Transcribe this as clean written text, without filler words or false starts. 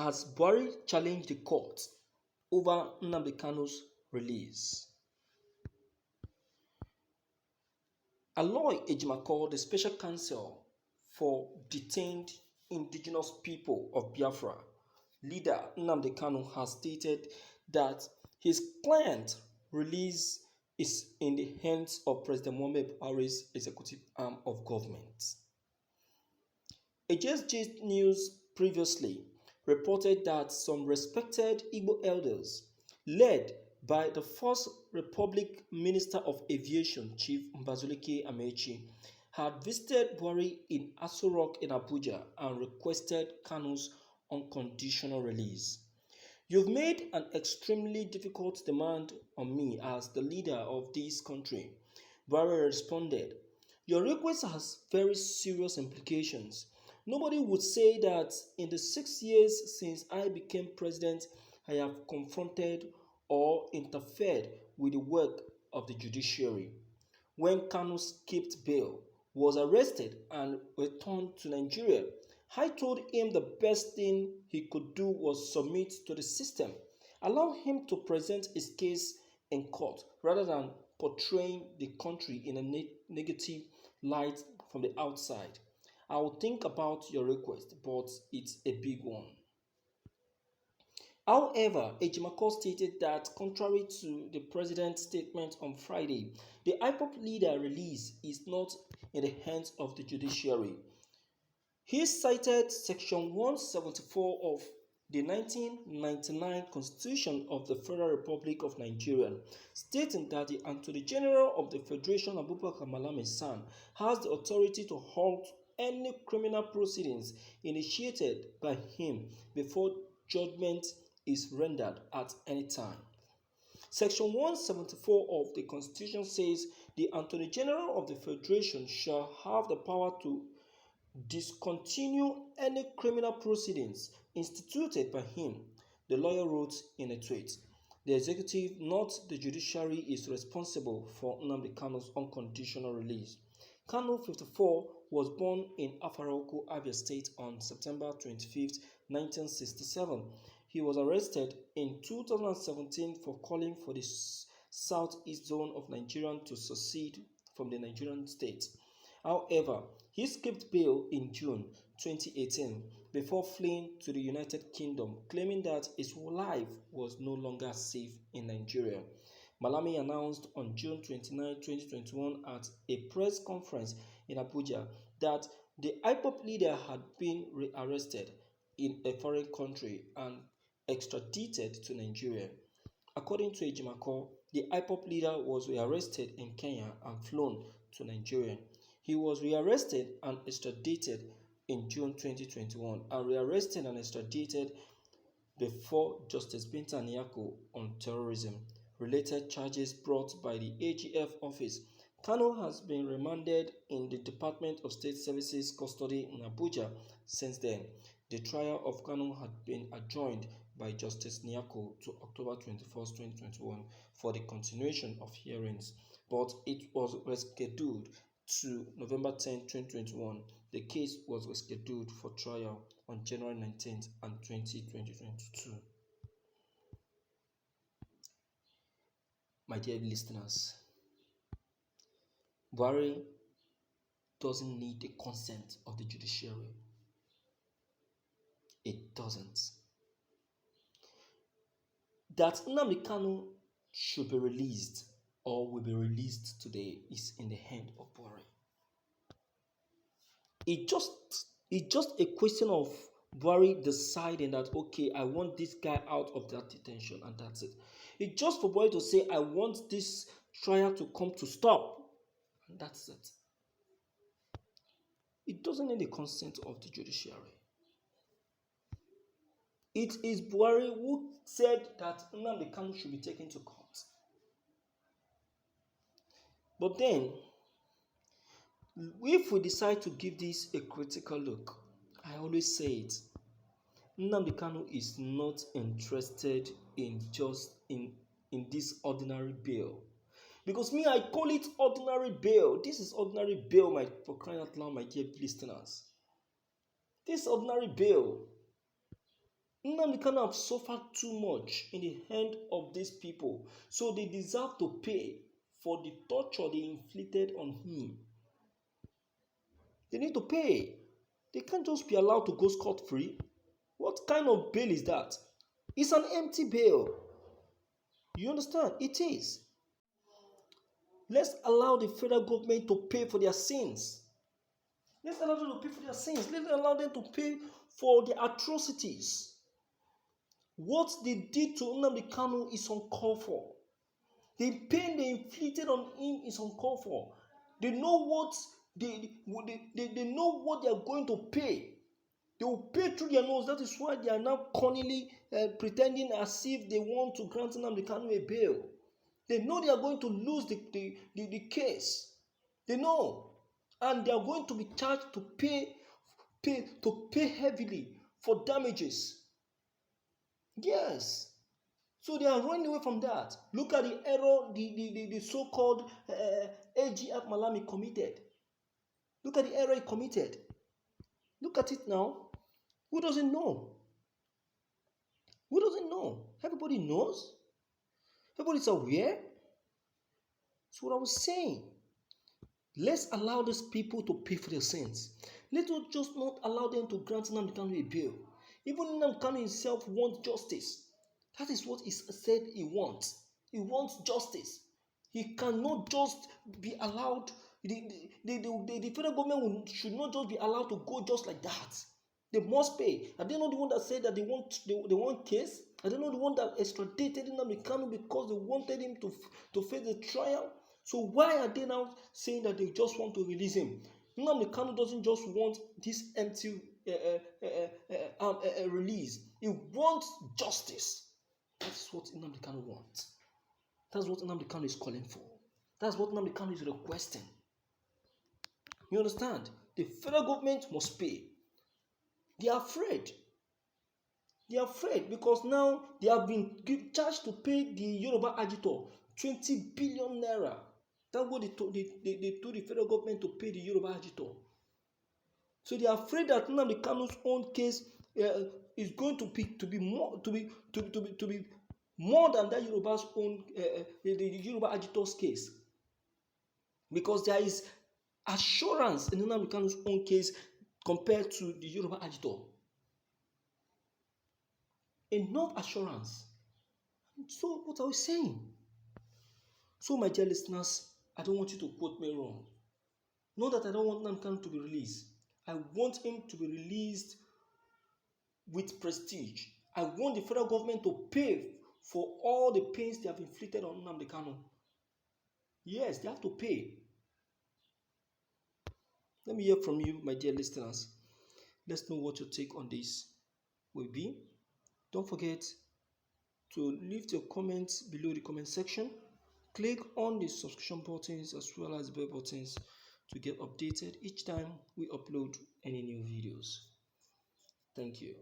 as Buhari challenged the court over Nnamdi Kanu's release. Aloy Ejimakor, the special counsel for detained indigenous people of Biafra, leader Nnamdi Kanu, has stated that his client's release is in the hands of President Muhammadu Buhari's executive arm of government. AJSG News previously reported that some respected Igbo elders, led by the First Republic Minister of Aviation, Chief Mbazulike Amechi, had visited Buhari in Aso Rock in Abuja and requested Kanus unconditional release. "You've made an extremely difficult demand on me as the leader of this country," Buhari responded. "Your request has very serious implications. Nobody would say that in the 6 years since I became president, I have confronted or interfered with the work of the judiciary." When Kanus skipped bail, was arrested and returned to Nigeria, I told him the best thing he could do was submit to the system, allow him to present his case in court rather than portraying the country in a negative light from the outside. "I will think about your request, but it's a big one." However, Ejimakor stated that contrary to the president's statement on Friday, the IPOB leader release is not in the hands of the judiciary. He cited Section 174 of the 1999 Constitution of the Federal Republic of Nigeria, stating that the Attorney General of the Federation, Abubakar Malami San, has the authority to halt any criminal proceedings initiated by him before judgment is rendered at any time. Section 174 of the Constitution says the Attorney General of the Federation shall have the power to discontinue any criminal proceedings instituted by him, the lawyer wrote in a tweet. The executive, not the judiciary, is responsible for Nnamdi Kanu's unconditional release. Kanu, 54, was born in Afarauku, Abia State on September 25, 1967. He was arrested in 2017 for calling for the southeast zone of Nigeria to secede from the Nigerian state. However, he skipped bail in June 2018 before fleeing to the United Kingdom, claiming that his life was no longer safe in Nigeria. Malami announced on June 29, 2021 at a press conference in Abuja that the IPOB leader had been rearrested in a foreign country and extradited to Nigeria. According to Ejimakor, the IPOB leader was rearrested in Kenya and flown to Nigeria. He was rearrested and extradited in June 2021 and rearrested and extradited before Justice Binta Nyako on terrorism related charges brought by the AGF office. Kanu has been remanded in the Department of State Services custody in Abuja since then. The trial of Kanu had been adjourned by Justice Nyako to October 21, 2021 for the continuation of hearings, but it was rescheduled to November 10, 2021. The case was rescheduled for trial on January 19th and 2022. My dear listeners, Buhari doesn't need the consent of the judiciary. It doesn't. That Nnamdi Kanu should be released or will be released today is in the hand of Buhari. It's just a question of Buhari deciding that, okay, I want this guy out of that detention, and that's it. It's just for Buhari to say, I want this trial to come to stop, and that's it. It doesn't need the consent of the judiciary. It is Buhari who said that Nnamdi Kanu should be taken to court. But then, if we decide to give this a critical look, I always say it, Nnamdi Kanu is not interested in this ordinary bail. Because me, I call it ordinary bail. This is ordinary bail, for crying out loud, my dear listeners. This ordinary bail. Nnamdi Kanu have suffered too much in the hand of these people, so they deserve to pay for the torture they inflicted on him. They need to pay. They can't just be allowed to go scot-free. What kind of bail is that? It's an empty bail. You understand? It is. Let's allow the federal government to pay for their sins. Let's allow them to pay for their sins. Let's allow them to pay for the atrocities. What they did to Nnamdi Kanu is uncalled for. The pain they inflicted on him is uncalled for. They know what they know what they are going to pay. They will pay through their nose. That is why they are now cunningly pretending as if they want to grant Nnamdi Kanu a bail. They know they are going to lose the case. They know. And they are going to be charged to pay heavily for damages. Yes. So they are running away from that. Look at the error the so-called AG Malami committed. Look at the error he committed. Look at it now. Who doesn't know? Who doesn't know? Everybody knows. Everybody's aware. That's what I was saying. Let's allow these people to pay for their sins. Let us just not allow them to grant Nnamdi Kanu a bail. Even Nnamdi Kanu himself wants justice. That is what he said he wants. He wants justice. He cannot just be allowed. The federal government should not just be allowed to go just like that. They must pay. Are they not the one that said that they want case? Are they not the one that extradited Nnamdi Kanu because they wanted him to face the trial? So why are they now saying that they just want to release him? Nnamdi Kanu doesn't just want this empty release. He wants justice. That's what Nnamdi Kanu wants. That's what Nnamdi Kanu is calling for. That's what Nnamdi Kanu is requesting. You understand? The federal government must pay. They are afraid. They are afraid because now they have been charged to pay the Yoruba agitator 20 billion naira. That's what they told the federal government to pay the Yoruba agitator. So they are afraid that Nnamdi Kanu's own case is going to be more than that Yoruba's own the Yoruba agitator's case, because there is assurance in Nnamdi Kanu's own case compared to the Yoruba agitator. Enough assurance. So what are we saying? So my dear listeners, I don't want you to quote me wrong. Not that I don't want Nnamdi Kanu to be released. I want him to be released with prestige. I want the federal government to pay for all the pains they have inflicted on Nnamdi Kanu. Yes, they have to pay. Let me hear from you, my dear listeners. Let's know what your take on this will be. Don't forget to leave your comments below the comment section. Click on the subscription buttons as well as bell buttons to get updated each time we upload any new videos. Thank you.